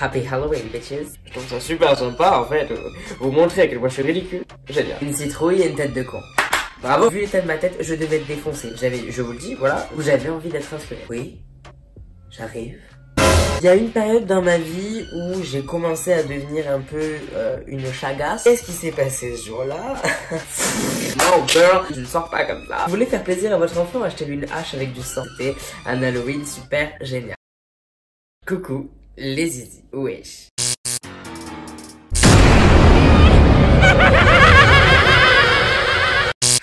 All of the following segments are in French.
Happy Halloween, bitches. Je trouve ça super sympa en fait, vous montrer à quel point je suis ridicule. Génial. Une citrouille et une tête de con. Bravo. Vu l'état de ma tête, je devais être défoncé. Je vous le dis, voilà, où j'avais envie d'être un squelette. Oui, j'arrive. Il y a une période dans ma vie où j'ai commencé à devenir un peu une chagasse. Qu'est-ce qui s'est passé ce jour-là? No girl, je ne sors pas comme ça. Vous voulez faire plaisir à votre enfant, achetez-lui une hache avec du sang. C'était un Halloween super génial. Coucou, les zizi, wesh.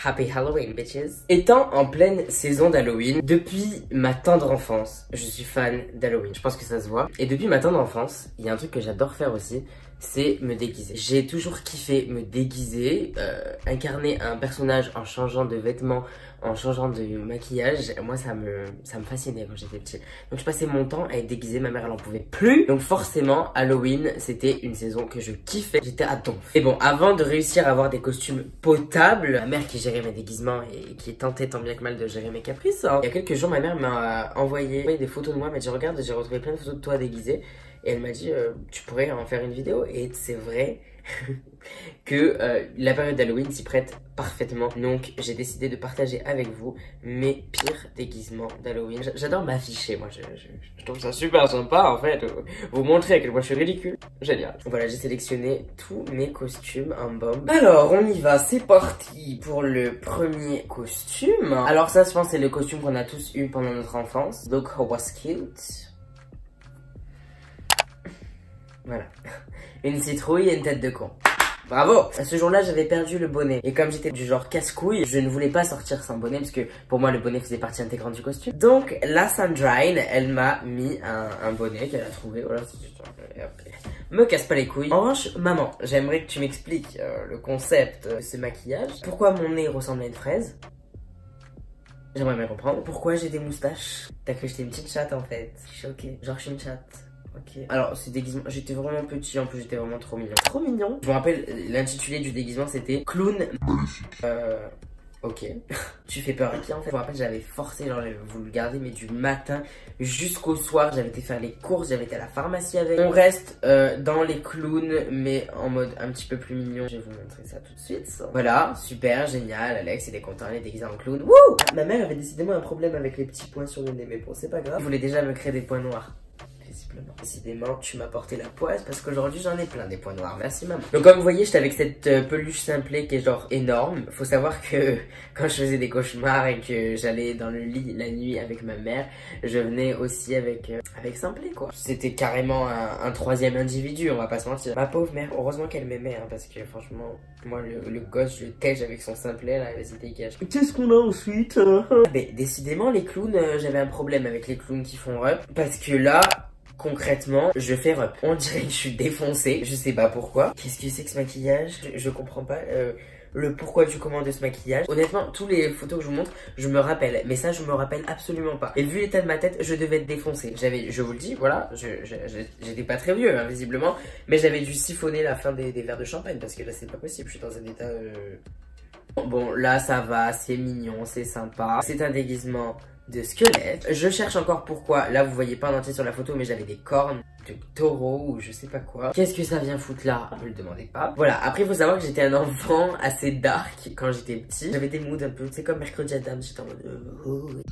Happy Halloween, bitches. Étant en pleine saison d'Halloween, depuis ma tendre enfance, je suis fan d'Halloween. Je pense que ça se voit. Et depuis ma tendre enfance, il y a un truc que j'adore faire aussi, c'est me déguiser. J'ai toujours kiffé me déguiser, incarner un personnage en changeant de vêtements, en changeant de maquillage. Moi, ça me fascinait quand j'étais petit. Donc, je passais mon temps à être déguisée. Ma mère, elle en pouvait plus. Donc, forcément, Halloween, c'était une saison que je kiffais. J'étais à donf. Et bon, avant de réussir à avoir des costumes potables, ma mère qui gérait mes déguisements et qui tentait tant bien que mal de gérer mes caprices, hein. Il y a quelques jours, ma mère m'a envoyé des photos de moi. Elle m'a dit, regarde, j'ai retrouvé plein de photos de toi déguisée. Et elle m'a dit, tu pourrais en faire une vidéo. Et c'est vrai que la période d'Halloween s'y prête parfaitement. Donc j'ai décidé de partager avec vous mes pires déguisements d'Halloween. J'adore m'afficher, moi. Je trouve ça super sympa en fait, vous montrer à quel point je suis ridicule. Génial. Voilà, j'ai sélectionné tous mes costumes en bombe. Alors on y va, c'est parti pour le premier costume. Alors ça, je pense, c'est le costume qu'on a tous eu pendant notre enfance. Look how was cute. Voilà. Une citrouille et une tête de con. Bravo! Ce jour-là, j'avais perdu le bonnet. Et comme j'étais du genre casse-couille, je ne voulais pas sortir sans bonnet parce que pour moi, le bonnet faisait partie intégrante du costume. Donc, la Sandrine, elle m'a mis un bonnet qu'elle a trouvé. Voilà. Me casse pas les couilles. En revanche, maman, j'aimerais que tu m'expliques le concept de ce maquillage. Pourquoi mon nez ressemble à une fraise? J'aimerais bien comprendre. Pourquoi j'ai des moustaches? T'as cru que j'étais une petite chatte en fait. Je suis choquée. Genre, je suis une chatte. Ok. Alors, ce déguisement, j'étais vraiment petit, en plus j'étais vraiment trop mignon. Trop mignon. Je me rappelle, l'intitulé du déguisement c'était Clown Maléfique. Ok. Tu fais peur à qui en fait? Je me rappelle, j'avais forcé, genre vous le gardez, mais du matin jusqu'au soir, j'avais été faire les courses, j'avais été à la pharmacie avec. On reste dans les clowns, mais en mode un petit peu plus mignon. Je vais vous montrer ça tout de suite. Voilà, super, génial. Alex, il est content, il est déguisé en clown. Wouh! Ma mère avait décidément un problème avec les petits points sur le nez, mais bon, c'est pas grave. Elle voulait déjà me créer des points noirs. Décidément, tu m'as porté la poisse parce qu'aujourd'hui j'en ai plein des points noirs. Merci maman. Donc comme vous voyez, j'étais avec cette peluche Simplet qui est genre énorme. Faut savoir que quand je faisais des cauchemars et que j'allais dans le lit la nuit avec ma mère, je venais aussi avec Simplet quoi. C'était carrément un troisième individu, on va pas se mentir. Ma pauvre mère, heureusement qu'elle m'aimait hein, parce que franchement, moi le gosse, je le tège avec son Simplet là, vas-y dégage. Qu'est-ce qu'on a ensuite? Mais décidément les clowns, j'avais un problème avec les clowns qui font rep parce que là, concrètement, je fais rep. On dirait que je suis défoncée. Je sais pas pourquoi. Qu'est-ce que c'est que ce maquillage? Je comprends pas le pourquoi du comment de ce maquillage. Honnêtement, tous les photos que je vous montre, je me rappelle. Mais ça, je me rappelle absolument pas. Et vu l'état de ma tête, je devais être défoncée. Je vous le dis, voilà. J'étais pas très vieux, hein, visiblement. Mais j'avais dû siphonner la fin des verres de champagne. Parce que là, c'est pas possible. Je suis dans un état... Bon, là, ça va. C'est mignon, c'est sympa. C'est un déguisement de squelette. Je cherche encore pourquoi. Là, vous voyez pas en entier sur la photo, mais j'avais des cornes de taureau ou je sais pas quoi. Qu'est-ce que ça vient foutre là? Ne me le demandez pas. Voilà. Après, il faut savoir que j'étais un enfant assez dark quand j'étais petit. J'avais des moods un peu, c'est comme Mercredi Adams. J'étais en mode...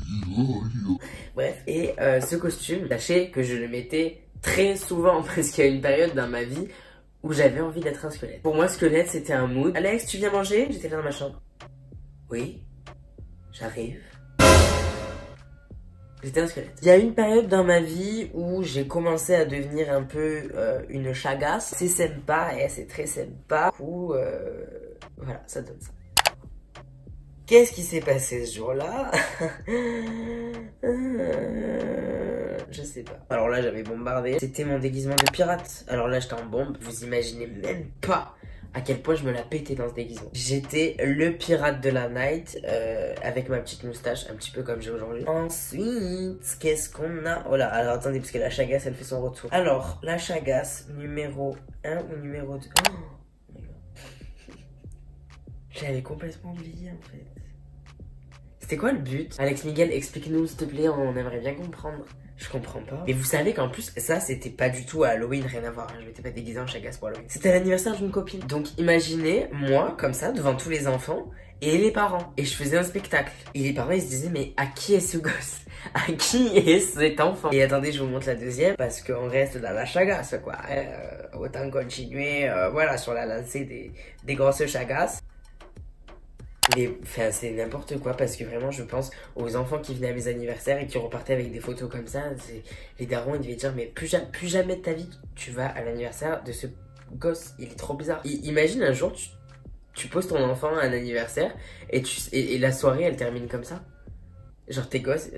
Bref. Et ce costume, sachez que je le mettais très souvent parce qu'il y a une période dans ma vie où j'avais envie d'être un squelette. Pour moi, squelette, c'était un mood. Alex, tu viens manger? J'étais là dans ma chambre. Oui, j'arrive. J'étais un squelette. Il y a une période dans ma vie où j'ai commencé à devenir un peu une chagasse. C'est sympa, et c'est très sympa. Ou voilà, ça donne ça. Qu'est-ce qui s'est passé ce jour-là? Je sais pas. Alors là, j'avais bombardé. C'était mon déguisement de pirate. Alors là, j'étais en bombe. Vous imaginez même pas à quel point je me la pétais dans ce déguisement. J'étais le pirate de la night avec ma petite moustache, un petit peu comme j'ai aujourd'hui. Ensuite, qu'est-ce qu'on a? Oh là, alors attendez, parce que la chagasse, elle fait son retour. Alors, la chagasse numéro 1 ou numéro 2? Oh my god. J'avais complètement oublié en fait. C'était quoi le but? Alex Miguel, explique-nous s'il te plaît, on aimerait bien comprendre. Je comprends pas. Mais vous savez qu'en plus, ça c'était pas du tout à Halloween, rien à voir. Je m'étais pas déguisée en chagasse pour Halloween. C'était l'anniversaire d'une copine. Donc imaginez, moi, comme ça, devant tous les enfants et les parents. Et je faisais un spectacle. Et les parents ils se disaient, mais à qui est ce gosse? À qui est cet enfant? Et attendez, je vous montre la deuxième, parce qu'on reste dans la chagasse, quoi. Autant continuer, voilà, sur la lancée des grosses chagasses. Enfin, c'est n'importe quoi parce que vraiment je pense aux enfants qui venaient à mes anniversaires et qui repartaient avec des photos comme ça. Les darons ils devaient dire mais plus jamais de ta vie tu vas à l'anniversaire de ce gosse, il est trop bizarre. Imagine un jour tu poses ton enfant à un anniversaire et la soirée elle termine comme ça. Genre tes gosses...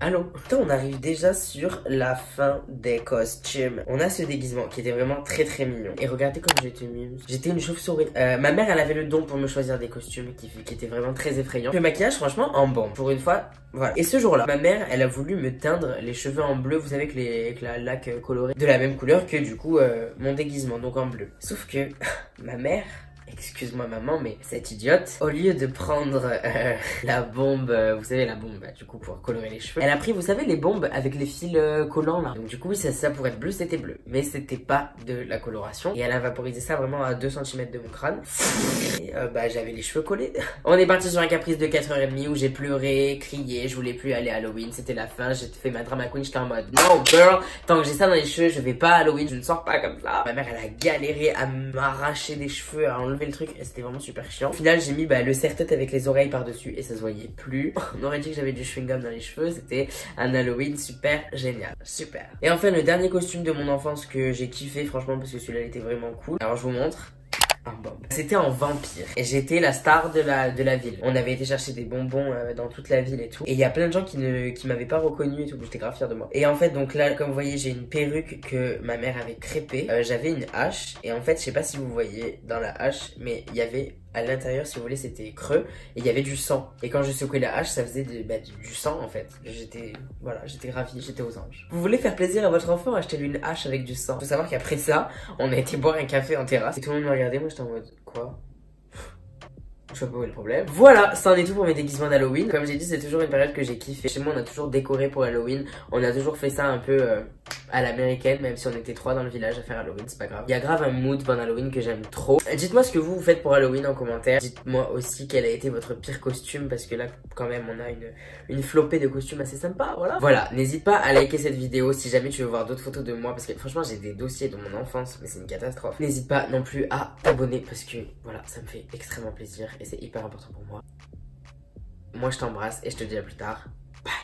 Allô? Putain, on arrive déjà sur la fin des costumes. On a ce déguisement qui était vraiment très très mignon. Et regardez comme j'étais mime. J'étais une chauve-souris. Ma mère, elle avait le don pour me choisir des costumes qui étaient vraiment très effrayants. Le maquillage, franchement, en bombe. Pour une fois, voilà. Et ce jour-là, ma mère, elle a voulu me teindre les cheveux en bleu. Vous savez, avec la laque colorée de la même couleur que du coup mon déguisement, donc en bleu. Sauf que ma mère... Excuse-moi maman, mais cette idiote, au lieu de prendre la bombe, vous savez la bombe, du coup pour colorer les cheveux, elle a pris, vous savez, les bombes avec les fils collants là. Donc du coup, oui, ça pour être bleu, c'était bleu. Mais c'était pas de la coloration. Et elle a vaporisé ça vraiment à 2 cm de mon crâne. Et j'avais les cheveux collés. On est parti sur un caprice de 4h30 où j'ai pleuré, crié, je voulais plus aller à Halloween. C'était la fin, j'ai fait ma drama queen, j'étais en mode no girl, tant que j'ai ça dans les cheveux, je vais pas à Halloween, je ne sors pas comme ça. Ma mère, elle a galéré à m'arracher des cheveux, à enlever le truc et c'était vraiment super chiant. Au final j'ai mis le serre-tête avec les oreilles par dessus et ça se voyait plus. On aurait dit que j'avais du chewing-gum dans les cheveux. C'était un Halloween super génial, super. Et enfin le dernier costume de mon enfance que j'ai kiffé franchement parce que celui-là était vraiment cool. Alors je vous montre. C'était en vampire et j'étais la star de la ville. On avait été chercher des bonbons dans toute la ville et tout. Et il y a plein de gens qui m'avaient pas reconnu et tout. J'étais grave fière de moi. Et en fait donc là comme vous voyez j'ai une perruque que ma mère avait crêpée. J'avais une hache et en fait je sais pas si vous voyez dans la hache mais il y avait à l'intérieur si vous voulez c'était creux et il y avait du sang. Et quand je secouais la hache ça faisait du sang en fait. J'étais ravie, j'étais aux anges. Vous voulez faire plaisir à votre enfant, achetez-lui une hache avec du sang. Faut savoir qu'après ça on a été boire un café en terrasse et tout le monde me regardait, moi j'étais en mode quoi? Je sais pas où est le problème. Voilà, ça en est tout pour mes déguisements d'Halloween. Comme j'ai dit, c'est toujours une période que j'ai kiffé. Chez moi, on a toujours décoré pour Halloween. On a toujours fait ça un peu à l'américaine, même si on était 3 dans le village à faire Halloween, c'est pas grave. Il y a grave un mood pendant Halloween que j'aime trop. Dites-moi ce que vous faites pour Halloween en commentaire. Dites-moi aussi quel a été votre pire costume, parce que là, quand même, on a une flopée de costumes assez sympa, voilà. Voilà, n'hésite pas à liker cette vidéo si jamais tu veux voir d'autres photos de moi, parce que franchement, j'ai des dossiers de mon enfance, mais c'est une catastrophe. N'hésite pas non plus à t'abonner, parce que voilà, ça me fait extrêmement plaisir et c'est hyper important pour moi. Moi, je t'embrasse et je te dis à plus tard. Bye.